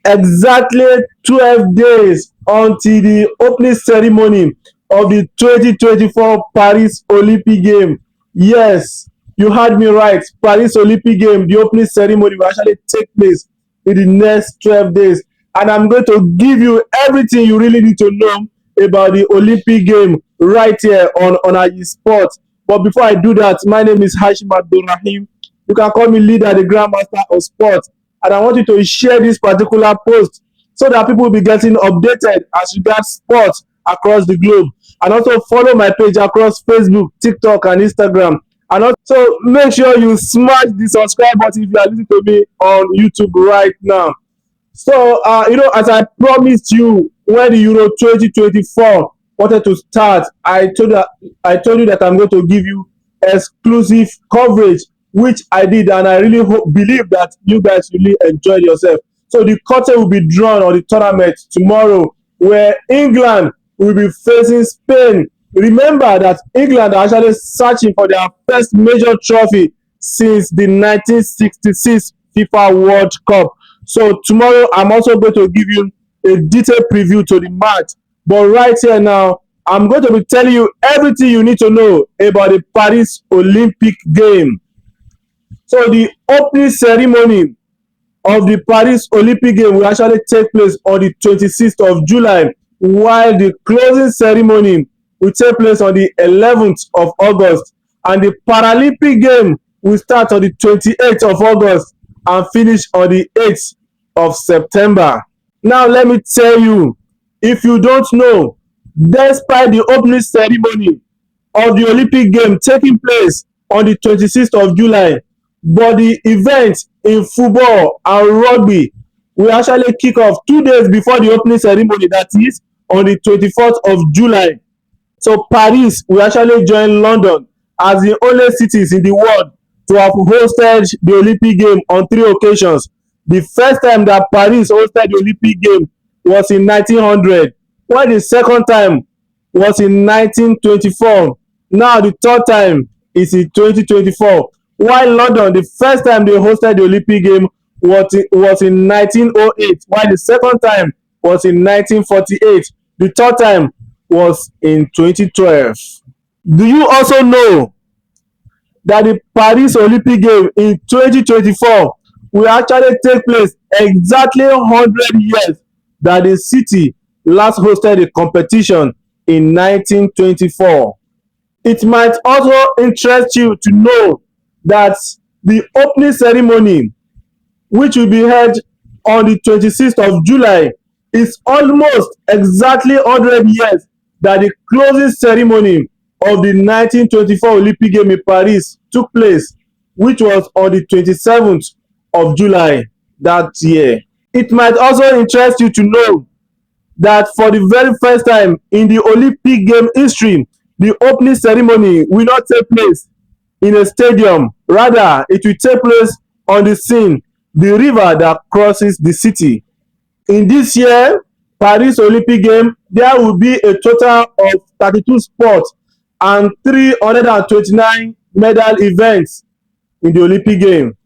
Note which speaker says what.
Speaker 1: exactly 12 days until the opening ceremony of the 2024 Paris Olympic Game. Yes, you heard me right. Paris Olympic Game, the opening ceremony will actually take place in the next 12 days. And I'm going to give you everything you really need to know about the Olympic Game right here on Ayi Sports. But before I do that, my name is Hashim Abdulrahim. You can call me leader, the Grandmaster of Sports. And I want you to share this particular post so that people will be getting updated as regards sports across the globe. And also follow my page across Facebook, TikTok, and Instagram. And also make sure you smash the subscribe button if you are listening to me on YouTube right now. So, as I promised you when the Euro 2024 wanted to start, I told you that I'm going to give you exclusive coverage, which I did, and I really believe that you guys really enjoyed yourself. So the curtain will be drawn on the tournament tomorrow, where England will be facing Spain. Remember that England are actually searching for their first major trophy since the 1966 FIFA World Cup. So tomorrow I'm also going to give you a detailed preview to the match. But right here now, I'm going to be telling you everything you need to know about the Paris Olympic Game. So the opening ceremony of the Paris Olympic Game will actually take place on the 26th of July, while the closing ceremony will take place on the 11th of August. And the Paralympic Game will start on the 28th of August and finish on the 8th of September. Now, let me tell you, if you don't know, despite the opening ceremony of the Olympic Game taking place on the 26th of July, but the event in football and rugby will actually kick off 2 days before the opening ceremony, that is on the 24th of July. So Paris will actually join London as the only cities in the world to have hosted the Olympic Game on 3 occasions. The first time that Paris hosted the Olympic Game was in 1900, while the second time was in 1924. Now the third time is in 2024. While London, the first time they hosted the Olympic Game was in 1908, while the second time was in 1948. The third time was in 2012. Do you also know that the Paris Olympic Game in 2024 will actually take place exactly 100 years that the city last hosted a competition in 1924? It might also interest you to know that the opening ceremony, which will be held on the 26th of July, is almost exactly 100 years that the closing ceremony of the 1924 Olympic Game in Paris took place, which was on the 27th of July that year. It might also interest you to know that for the very first time in the Olympic Game history, the opening ceremony will not take place in a stadium. Rather, it will take place on the Seine, the river that crosses the city. In this year, Paris Olympic Game, there will be a total of 32 sports and 329 medal events in the Olympic Game.